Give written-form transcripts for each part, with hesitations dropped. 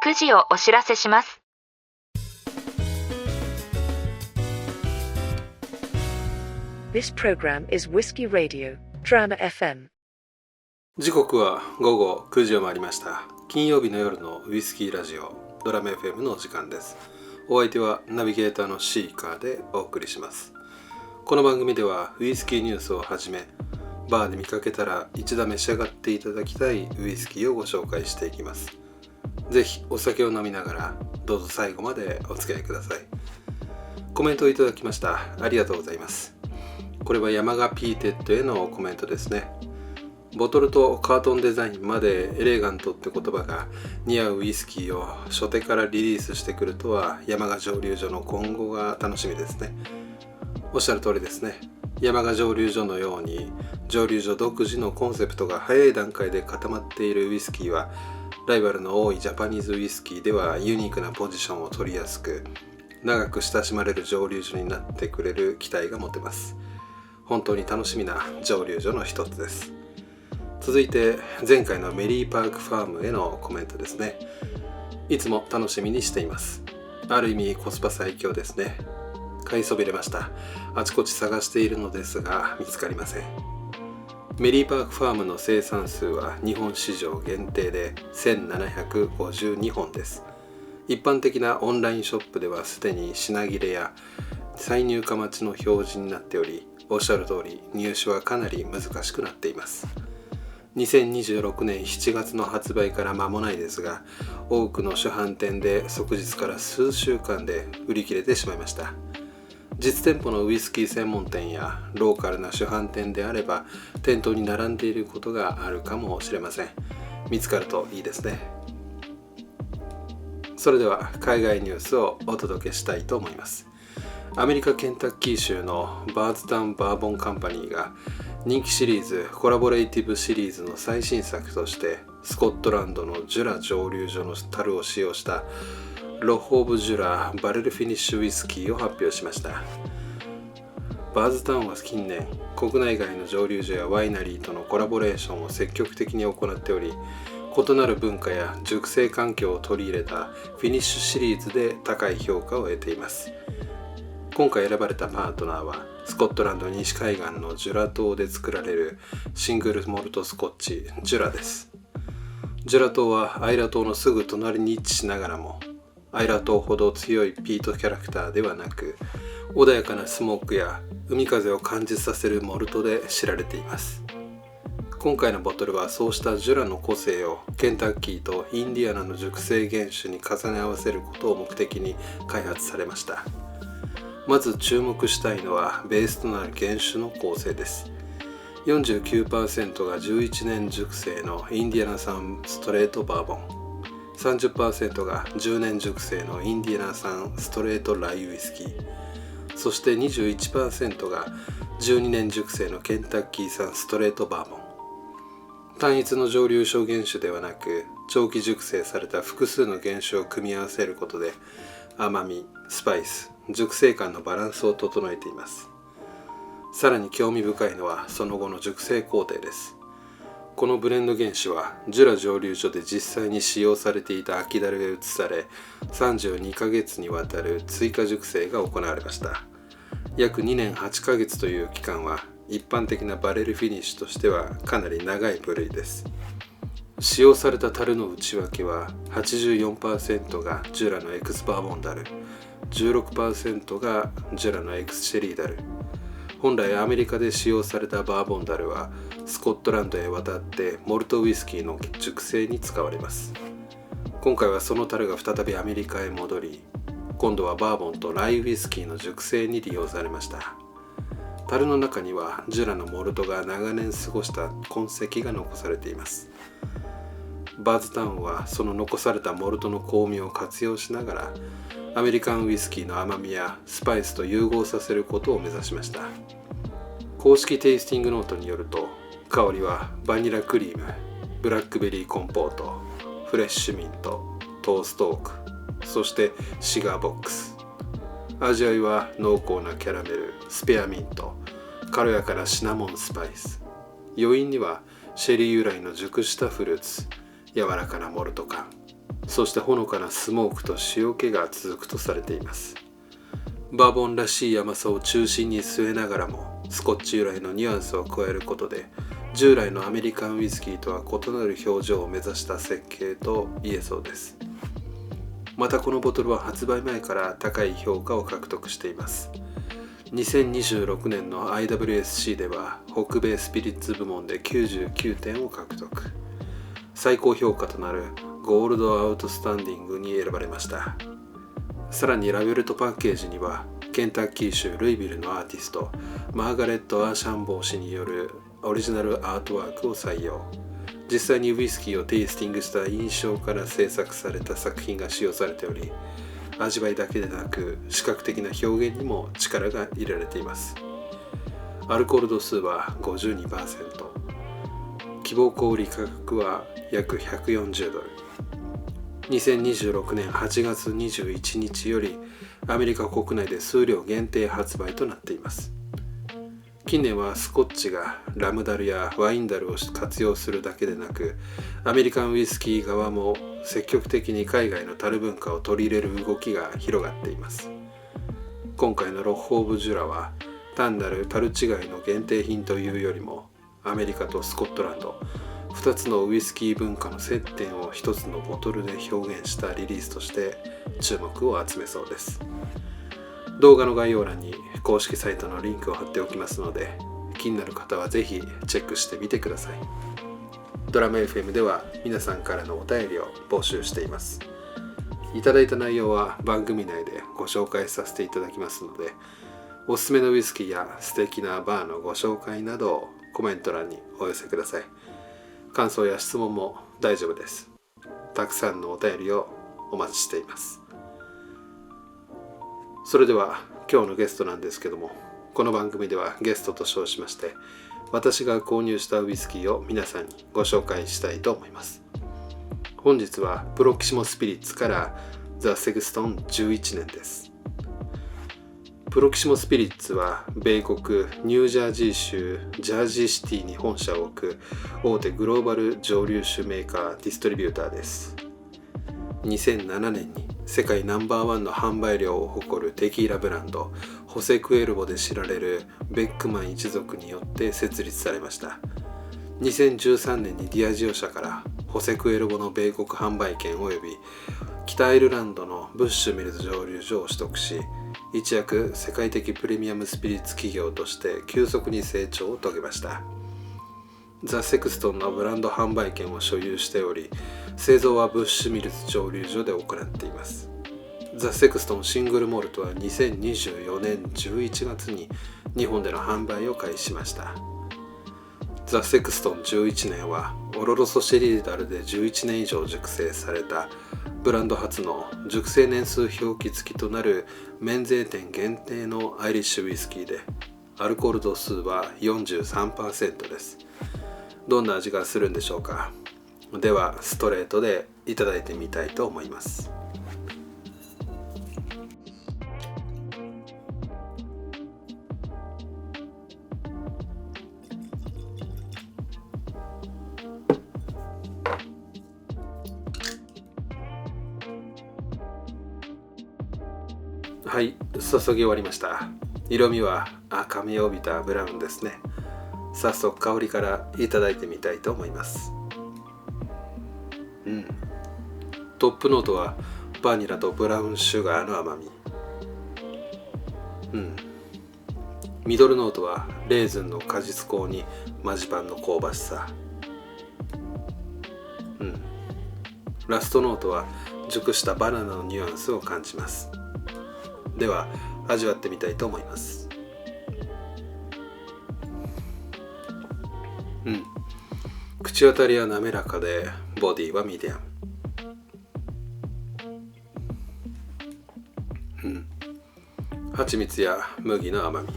9時をお知らせします。This program is Whiskey Radio, Drama FM. 時刻は午後9時を回りました。金曜日の夜のウイスキーラジオドラマ FM のお時間です。お相手はナビゲーターのシーカーでお送りします。この番組ではウイスキーニュースをはじめ、バーで見かけたら一度召し上がっていただきたいウイスキーをご紹介していきます。ぜひお酒を飲みながらどうぞ最後までお付き合いください。コメントをいただきました。ありがとうございます。これは山賀ピーテッドへのコメントですね。ボトルとカートンデザインまでエレガントって言葉が似合うウイスキーを初手からリリースしてくるとは、山賀蒸留所の今後が楽しみですね。おっしゃる通りですね。山賀蒸留所のように蒸留所独自のコンセプトが早い段階で固まっているウイスキーは、ライバルの多いジャパニーズウイスキーではユニークなポジションを取りやすく、長く親しまれる蒸留所になってくれる期待が持てます。本当に楽しみな蒸留所の一つです。続いて前回のメリーパークファームへのコメントですね。いつも楽しみにしています。ある意味コスパ最強ですね。買いそびれました。あちこち探しているのですが見つかりません。メリーパークファームの生産数は日本市場限定で1752本です。一般的なオンラインショップではすでに品切れや再入荷待ちの表示になっており、おっしゃる通り入手はかなり難しくなっています。2026年7月の発売から間もないですが、多くの主販店で即日から数週間で売り切れてしまいました。実店舗のウイスキー専門店やローカルな主販店であれば店頭に並んでいることがあるかもしれません。見つかるといいですね。それでは海外ニュースをお届けしたいと思います。アメリカケンタッキー州のバーズタウンバーボンカンパニーが人気シリーズコラボレイティブシリーズの最新作としてスコットランドのジュラ蒸留所の樽を使用したロッホ・オブ・ジュラバレルフィニッシュウイスキーを発表しました。バーズタウンは近年国内外の蒸留所やワイナリーとのコラボレーションを積極的に行っており、異なる文化や熟成環境を取り入れたフィニッシュシリーズで高い評価を得ています。今回選ばれたパートナーはスコットランド西海岸のジュラ島で作られるシングルモルトスコッチジュラです。ジュラ島はアイラ島のすぐ隣に位置しながらも、アイラ島ほど強いピートキャラクターではなく、穏やかなスモークや海風を感じさせるモルトで知られています。今回のボトルはそうしたジュラの個性をケンタッキーとインディアナの熟成原種に重ね合わせることを目的に開発されました。まず注目したいのはベースとなる原種の構成です。49% が11年熟成のインディアナ産ストレートバーボン、30% が10年熟成のインディアナ産ストレートライウイスキー、そして 21% が12年熟成のケンタッキー産ストレートバーボン。単一の蒸留所原種ではなく、長期熟成された複数の原種を組み合わせることで甘み、スパイス、熟成感のバランスを整えています。さらに興味深いのはその後の熟成工程です。このブレンド原種はジュラ蒸留所で実際に使用されていた空き樽へ移され、32ヶ月にわたる追加熟成が行われました。約2年8ヶ月という期間は一般的なバレルフィニッシュとしてはかなり長い部類です。使用された樽の内訳は 84% がジュラのエクスバーボンダル、16% がジュラのエクスシェリーダル。本来アメリカで使用されたバーボンダルはスコットランドへ渡ってモルトウイスキーの熟成に使われます。今回はその樽が再びアメリカへ戻り、今度はバーボンとライウイスキーの熟成に利用されました。樽の中にはジュラのモルトが長年過ごした痕跡が残されています。バーズタウンはその残されたモルトの香味を活用しながらアメリカンウイスキーの甘みやスパイスと融合させることを目指しました。公式テイスティングノートによると、香りはバニラクリーム、ブラックベリーコンポート、フレッシュミント、トーストオーク、そしてシガーボックス。味わいは濃厚なキャラメル、スペアミント、軽やかなシナモンスパイス。余韻にはシェリー由来の熟したフルーツ、柔らかなモルト感。そしてほのかなスモークと塩気が続くとされています。バーボンらしい甘さを中心に据えながらも、スコッチ由来のニュアンスを加えることで、従来のアメリカンウイスキーとは異なる表情を目指した設計と言えそうです。またこのボトルは発売前から高い評価を獲得しています。2026年の IWSC では北米スピリッツ部門で99点を獲得。最高評価となるゴールドアウトスタンディングに選ばれました。さらにラベルとパッケージにはケンタッキー州ルイビルのアーティストマーガレット・アーシャンボー氏によるオリジナルアートワークを採用。実際にウイスキーをテイスティングした印象から制作された作品が使用されており、味わいだけでなく視覚的な表現にも力が入れられています。アルコール度数は 52%、 希望小売価格は約140ドル。2026年8月21日よりアメリカ国内で数量限定発売となっています。近年はスコッチがラムダルやワインダルを活用するだけでなく、アメリカンウイスキー側も積極的に海外の樽文化を取り入れる動きが広がっています。今回のロッホーブジュラは単なる樽違いの限定品というよりも、アメリカとスコットランド2つのウイスキー文化の接点を1つのボトルで表現したリリースとして注目を集めそうです。動画の概要欄に公式サイトのリンクを貼っておきますので、気になる方はぜひチェックしてみてください。ドラマ FM では皆さんからのお便りを募集しています。いただいた内容は番組内でご紹介させていただきますので、おすすめのウイスキーや素敵なバーのご紹介などをコメント欄にお寄せください。感想や質問も大丈夫です。たくさんのお便りをお待ちしています。それでは今日のゲストなんですけども、この番組ではゲストと称しまして、私が購入したウイスキーを皆さんにご紹介したいと思います。本日はプロキシモスピリッツからザ・セグストン11年です。プロキシモスピリッツは米国ニュージャージー州ジャージーシティに本社を置く大手グローバル蒸留酒メーカーディストリビューターです。2007年に世界ナンバーワンの販売量を誇るテキーラブランドホセクエルボで知られるベックマン一族によって設立されました。2013年にディアジオ社からホセクエルボの米国販売権及び北アイルランドのブッシュミルズ蒸留所を取得し、一躍世界的プレミアムスピリッツ企業として急速に成長を遂げました。ザ・セクストンのブランド販売権を所有しており、製造はブッシュミルズ蒸留所で行っています。ザ・セクストンシングルモルトは2024年11月に日本での販売を開始しました。ザ・セクストン11年はオロロソシェリーダルで11年以上熟成されたブランド初の熟成年数表記付きとなる免税店限定のアイリッシュウイスキーで、アルコール度数は 43% です。どんな味がするんでしょうか。ではストレートでいただいてみたいと思います。はい、注ぎ終わりました。色味は赤みを帯びたブラウンですね。早速香りからいただいてみたいと思います。トップノートはバニラとブラウンシュガーの甘み。ミドルノートはレーズンの果実香にマジパンの香ばしさ。ラストノートは熟したバナナのニュアンスを感じます。では味わってみたいと思います。口当たりは滑らかでボディはミディアム。蜂蜜や麦の甘み。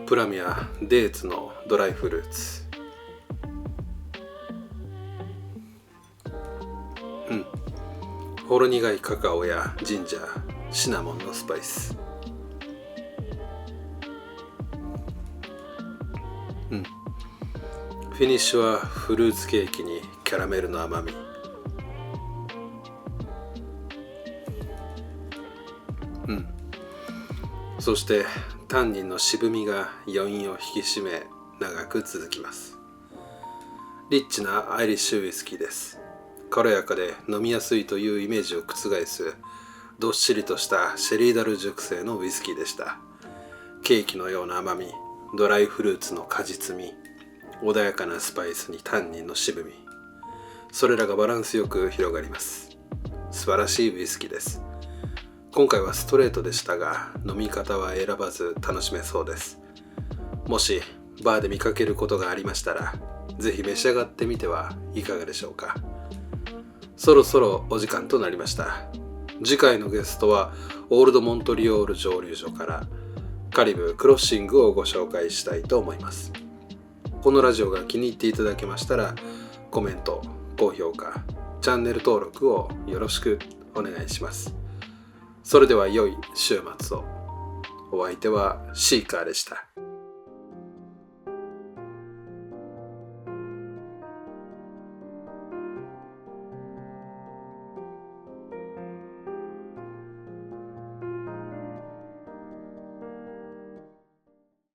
プラムやデーツのドライフルーツ。ほろ苦いカカオやジンジャー、シナモンのスパイス。フィニッシュはフルーツケーキにキャラメルの甘み。そしてタンニンの渋みが余韻を引き締め長く続きます。リッチなアイリッシュウイスキーです。軽やかで飲みやすいというイメージを覆すどっしりとしたシェリーダル熟成のウイスキーでした。ケーキのような甘み、ドライフルーツの果実味、穏やかなスパイスにタンニンの渋み、それらがバランスよく広がります。素晴らしいウイスキーです。今回はストレートでしたが、飲み方は選ばず楽しめそうです。もしバーで見かけることがありましたら、ぜひ召し上がってみてはいかがでしょうか。そろそろお時間となりました。次回のゲストはオールドモントリオール蒸留所からカリブクロッシングをご紹介したいと思います。このラジオが気に入っていただけましたら、コメント、高評価、チャンネル登録をよろしくお願いします。それでは良い週末を。お相手はシーカーでした。